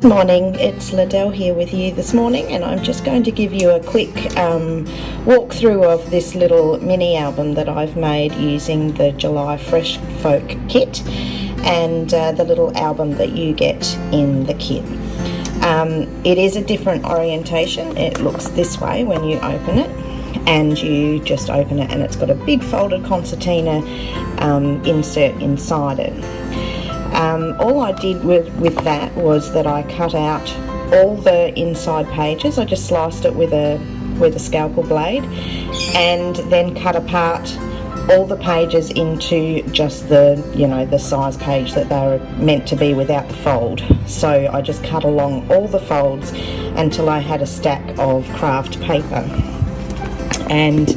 Morning, it's Liddell here with you this morning, and I'm just going to give you a quick walkthrough of this little mini album that I've made using the July Fresh Folk kit and the little album that you get in the kit. It is a different orientation. It looks this way when you open it, and you just open it and it's got a big folded concertina insert inside it. All I did with that was that I cut out all the inside pages. I just sliced it with a scalpel blade and then cut apart all the pages into just the size page that they were meant to be without the fold. So I just cut along all the folds until I had a stack of craft paper. And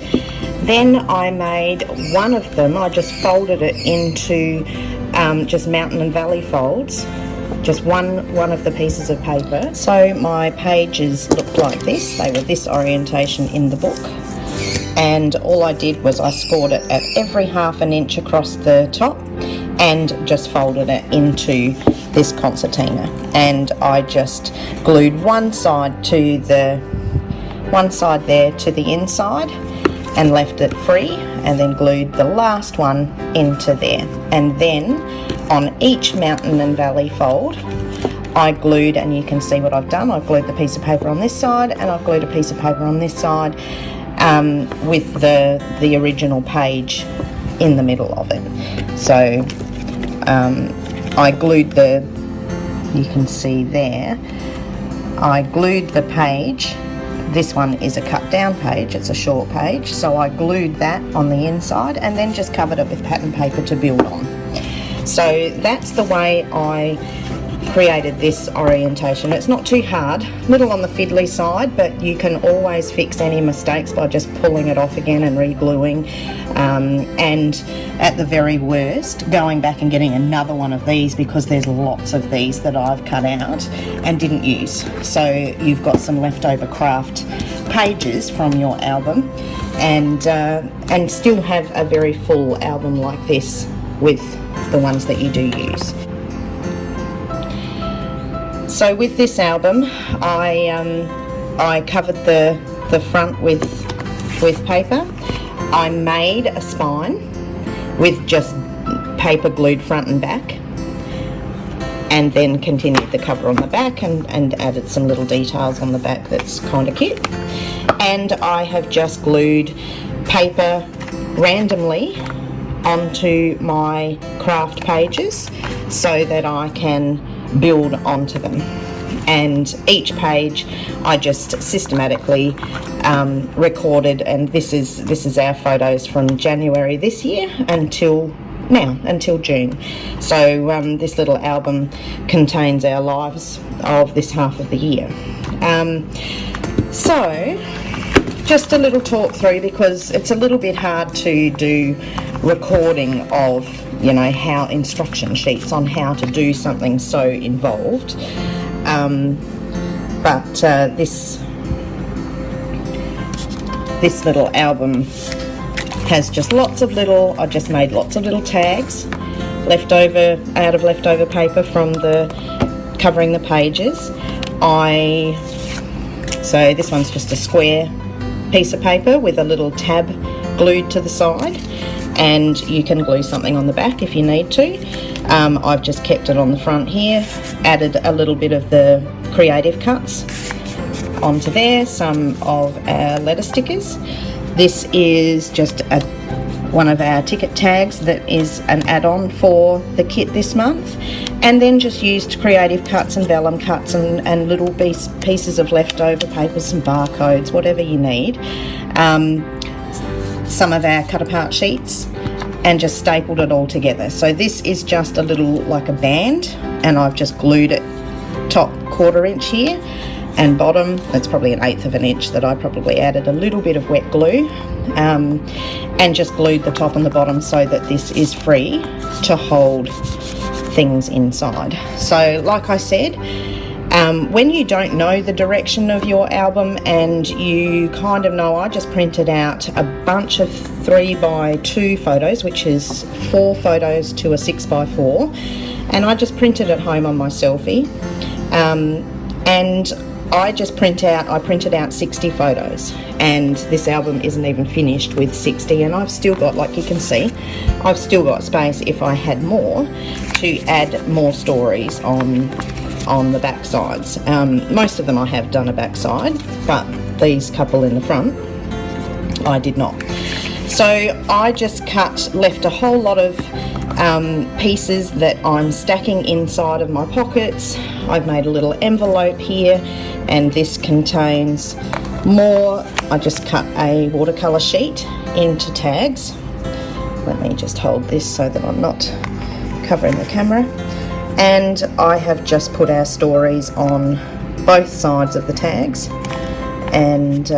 then I made one of them, I just folded it into just mountain and valley folds, just one of the pieces of paper. So my pages looked like this. They were this orientation in the book, and all I did was I scored it at every half an inch across the top and just folded it into this concertina, and I just glued one side there to the inside and left it free, and then glued the last one into there. And then on each mountain and valley fold I glued, and you can see what I've done, I've glued the piece of paper on this side and I've glued a piece of paper on this side with the original page in the middle of it. So I glued you can see there, I glued the page. This one is a cut down page, it's a short page, so I glued that on the inside and then just covered it with pattern paper to build on. So that's the way I created this orientation. It's not too hard, little on the fiddly side, but you can always fix any mistakes by just pulling it off again and re-gluing, and at the very worst going back and getting another one of these, because there's lots of these that I've cut out and didn't use. So you've got some leftover craft pages from your album, and still have a very full album like this with the ones that you do use. So with this album, I covered the front with paper. I made a spine with just paper glued front and back, and then continued the cover on the back and added some little details on the back that's kind of cute. And I have just glued paper randomly onto my craft pages so that I can build onto them. And each page I just systematically recorded, and this is our photos from January this year until June. So this little album contains our lives of this half of the year. So just a little talk through, because it's a little bit hard to do recording of how instruction sheets on how to do something so involved, but this little album has just I just made lots of little tags out of leftover paper from the covering the pages. So this one's just a square piece of paper with a little tab glued to the side, and you can glue something on the back if you need to. I've just kept it on the front here, added a little bit of the creative cuts onto there, some of our letter stickers. This is just one of our ticket tags that is an add-on for the kit this month, and then just used creative cuts and vellum cuts and little pieces of leftover paper, some barcodes, whatever you need. Some of our cut apart sheets, and just stapled it all together. So this is just a little, like a band, and I've just glued it top 1/4 inch here, and bottom, it's probably 1/8 of an inch that I probably added a little bit of wet glue, and just glued the top and the bottom so that this is free to hold things inside. So like I said, when you don't know the direction of your album and you kind of know, I just printed out a bunch of 3x2 photos, which is 4 photos to a 6x4, and I just printed at home on my selfie And I printed out 60 photos, and this album isn't even finished with 60, and I've still got, like you can see, I've still got space if I had more to add more stories on the back sides. Most of them I have done a backside, but these couple in the front I did not. So I just left a whole lot of pieces that I'm stacking inside of my pockets. I've made a little envelope here, and this contains more. I just cut a watercolor sheet into tags. Let me just hold this so that I'm not covering the camera. And I have just put our stories on both sides of the tags, and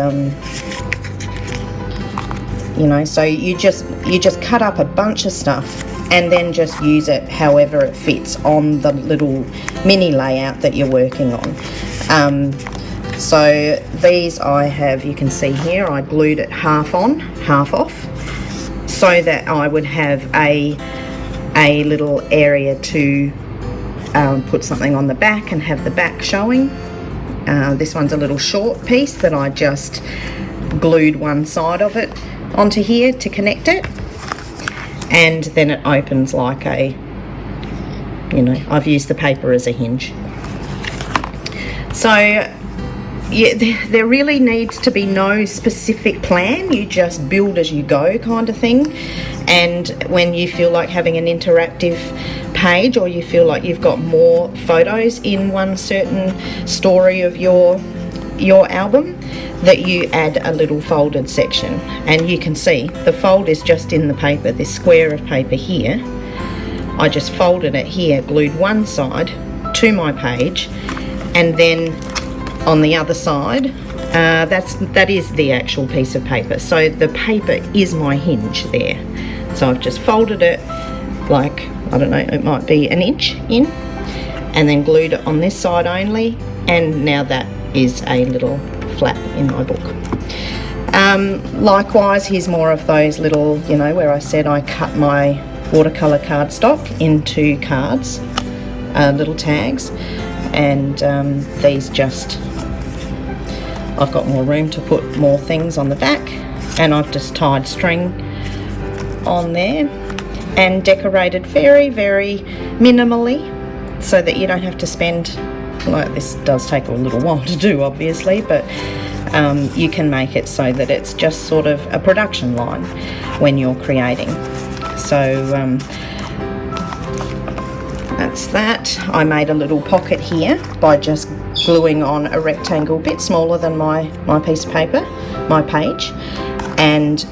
you know, so you just cut up a bunch of stuff and then just use it however it fits on the little mini layout that you're working on. So these I have, you can see here, I glued it half on, half off, so that I would have a little area to put something on the back and have the back showing. This one's a little short piece that I just glued one side of it onto here to connect it, and then it opens like a, you know, I've used the paper as a hinge. So yeah, there really needs to be no specific plan. You just build as you go kind of thing. And when you feel like having an interactive page, or you feel like you've got more photos in one certain story of your album, that you add a little folded section. And you can see the fold is just in the paper, this square of paper here. I just folded it here, glued one side to my page, and then on the other side, that is the actual piece of paper. So the paper is my hinge there. So I've just folded it like, I don't know, it might be an inch in, and then glued it on this side only, and now that is a little flap in my book. Likewise, here's more of those little, you know, where I said I cut my watercolor cardstock into cards, little tags, and these just, I've got more room to put more things on the back, and I've just tied string on there and decorated very, very minimally, so that you don't have to spend, like, this does take a little while to do obviously, but you can make it so that it's just sort of a production line when you're creating. So that's that. I made a little pocket here by just gluing on a rectangle bit smaller than my piece of paper, my page, and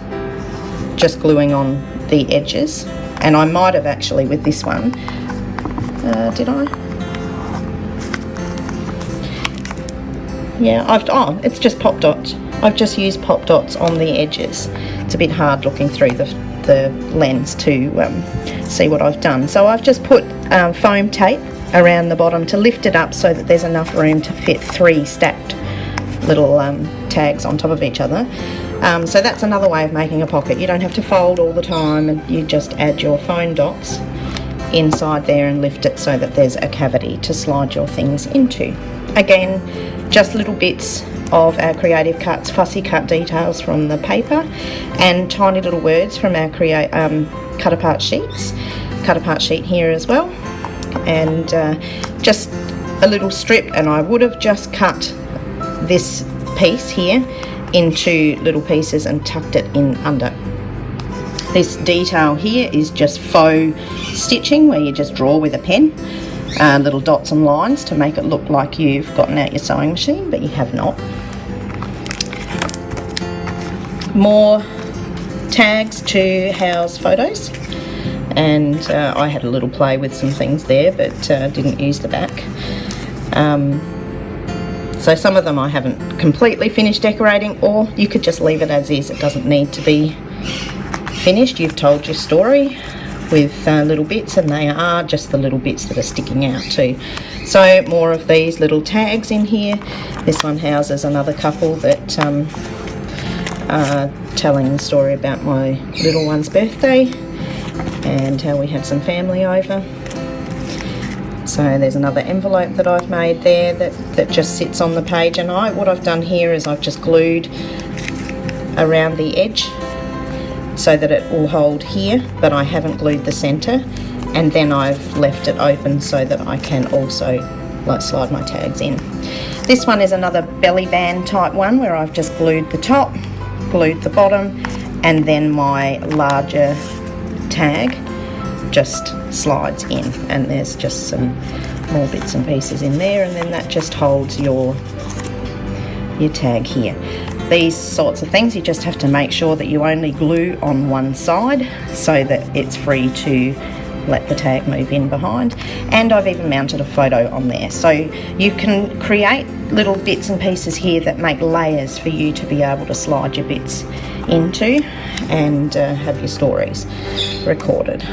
just gluing on the edges. And I might have actually with this one, did I? Yeah, it's just pop dots. I've just used pop dots on the edges. It's a bit hard looking through the lens to see what I've done. So I've just put foam tape around the bottom to lift it up so that there's enough room to fit 3 stacked little tags on top of each other. So that's another way of making a pocket. You don't have to fold all the time, and you just add your foam dots inside there and lift it so that there's a cavity to slide your things into. Again, just little bits of our Creative Cuts fussy cut details from the paper, and tiny little words from our cut apart sheets. Cut apart sheet here as well, and just a little strip, and I would have just cut this piece here into little pieces and tucked it in under. This detail here is just faux stitching, where you just draw with a pen little dots and lines to make it look like you've gotten out your sewing machine, but you have not. More tags to house photos, and I had a little play with some things there, but didn't use the back. So some of them I haven't completely finished decorating, or you could just leave it as is. It doesn't need to be finished. You've told your story with little bits, and they are just the little bits that are sticking out too. So more of these little tags in here. This one houses another couple that are telling the story about my little one's birthday and how we had some family over. So there's another envelope that I've made there that just sits on the page, and what I've done here is I've just glued around the edge so that it will hold here, but I haven't glued the centre, and then I've left it open so that I can also like slide my tags in. This one is another belly band type one where I've just glued the top, glued the bottom, and then my larger tag just slides in, and there's just some more bits and pieces in there, and then that just holds your tag here. These sorts of things you just have to make sure that you only glue on one side so that it's free to let the tag move in behind. And I've even mounted a photo on there, so you can create little bits and pieces here that make layers for you to be able to slide your bits into and have your stories recorded.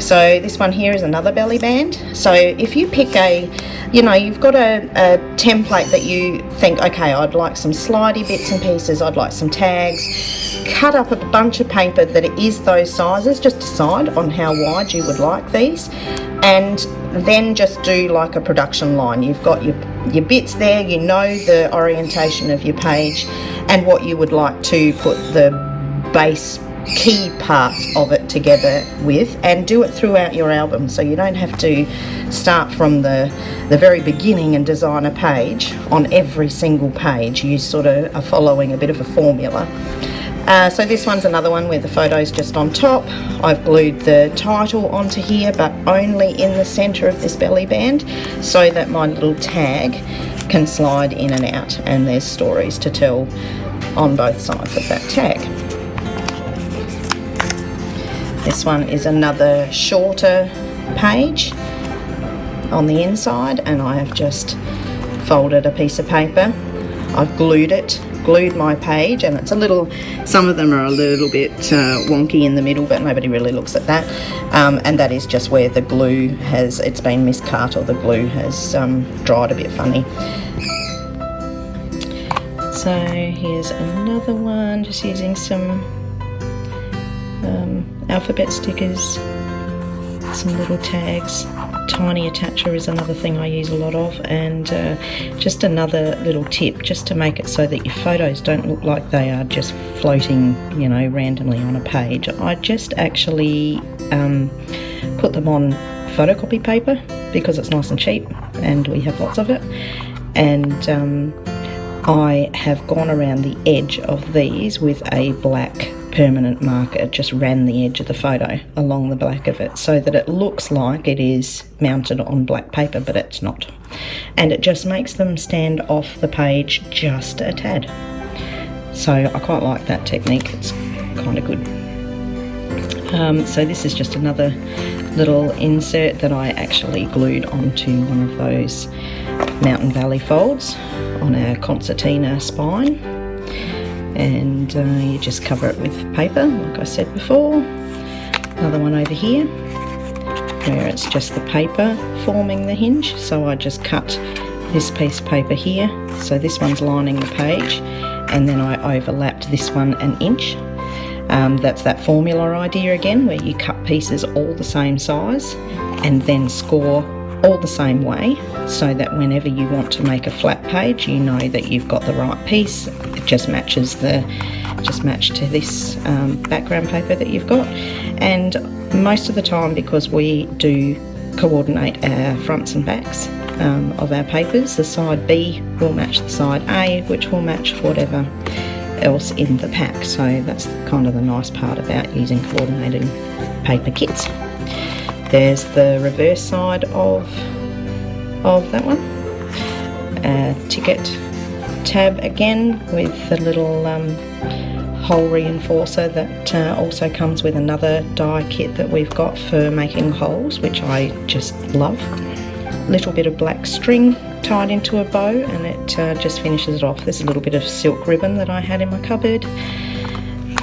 So this one here is another belly band. So if you pick you've got a template that you think, okay, I'd like some slidey bits and pieces, I'd like some tags, cut up a bunch of paper that is those sizes, just decide on how wide you would like these, and then just do like a production line. You've got your bits there, you know the orientation of your page and what you would like to put the base key parts of it together with, and do it throughout your album, so you don't have to start from the very beginning and design a page on every single page. You sort of are following a bit of a formula. So this one's another one where the photo's just on top. I've glued the title onto here, but only in the centre of this belly band, so that my little tag can slide in and out, and there's stories to tell on both sides of that tag. This one is another shorter page on the inside, and I have just folded a piece of paper. I've glued my page, and it's some of them are a little bit wonky in the middle, but nobody really looks at that. And that is just where the glue it's been miscut, or the glue has dried a bit funny. So here's another one, just using some alphabet stickers, some little tags. Tiny attacher is another thing I use a lot of, and just another little tip, just to make it so that your photos don't look like they are just floating, randomly on a page. I just actually put them on photocopy paper because it's nice and cheap and we have lots of it, and I have gone around the edge of these with a black permanent marker, just ran the edge of the photo along the back of it so that it looks like it is mounted on black paper, but it's not, and it just makes them stand off the page just a tad. So I quite like that technique, it's kind of good. So this is just another little insert that I actually glued onto one of those Mountain Valley folds on our concertina spine, and you just cover it with paper like I said before. Another one over here where it's just the paper forming the hinge, so I just cut this piece of paper here, so this one's lining the page, and then I overlapped this one an inch. That's that formula idea again, where you cut pieces all the same size and then score all the same way, so that whenever you want to make a flat page, you know that you've got the right piece. It just matches to this background paper that you've got. And most of the time, because we do coordinate our fronts and backs of our papers, the side B will match the side A, which will match whatever else in the pack. So that's kind of the nice part about using coordinating paper kits. There's the reverse side of that one. Ticket tab again with the little hole reinforcer that also comes with another die kit that we've got for making holes, which I just love. Little bit of black string tied into a bow, and it just finishes it off. There's a little bit of silk ribbon that I had in my cupboard.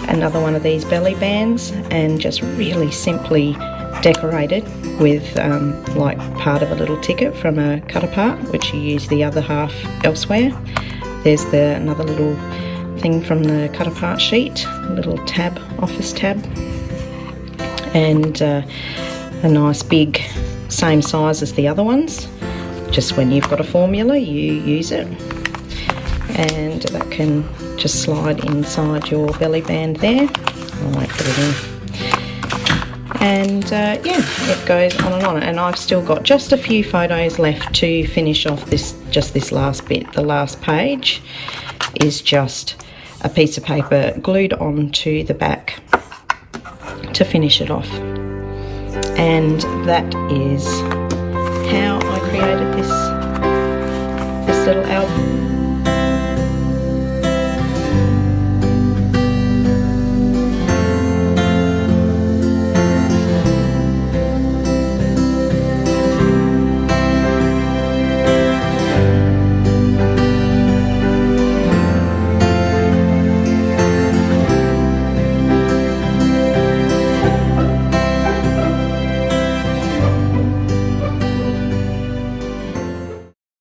Another one of these belly bands, and just really simply decorated with like part of a little ticket from a cut apart, which you use the other half elsewhere. There's another little thing from the cut apart sheet, a little tab, office tab, and a nice big same size as the other ones. Just when you've got a formula, you use it. And that can just slide inside your belly band there. I won't put it in. And yeah, it goes on and on. And I've still got just a few photos left to finish off this last bit. The last page is just a piece of paper glued onto the back to finish it off. And that is how I created this little album.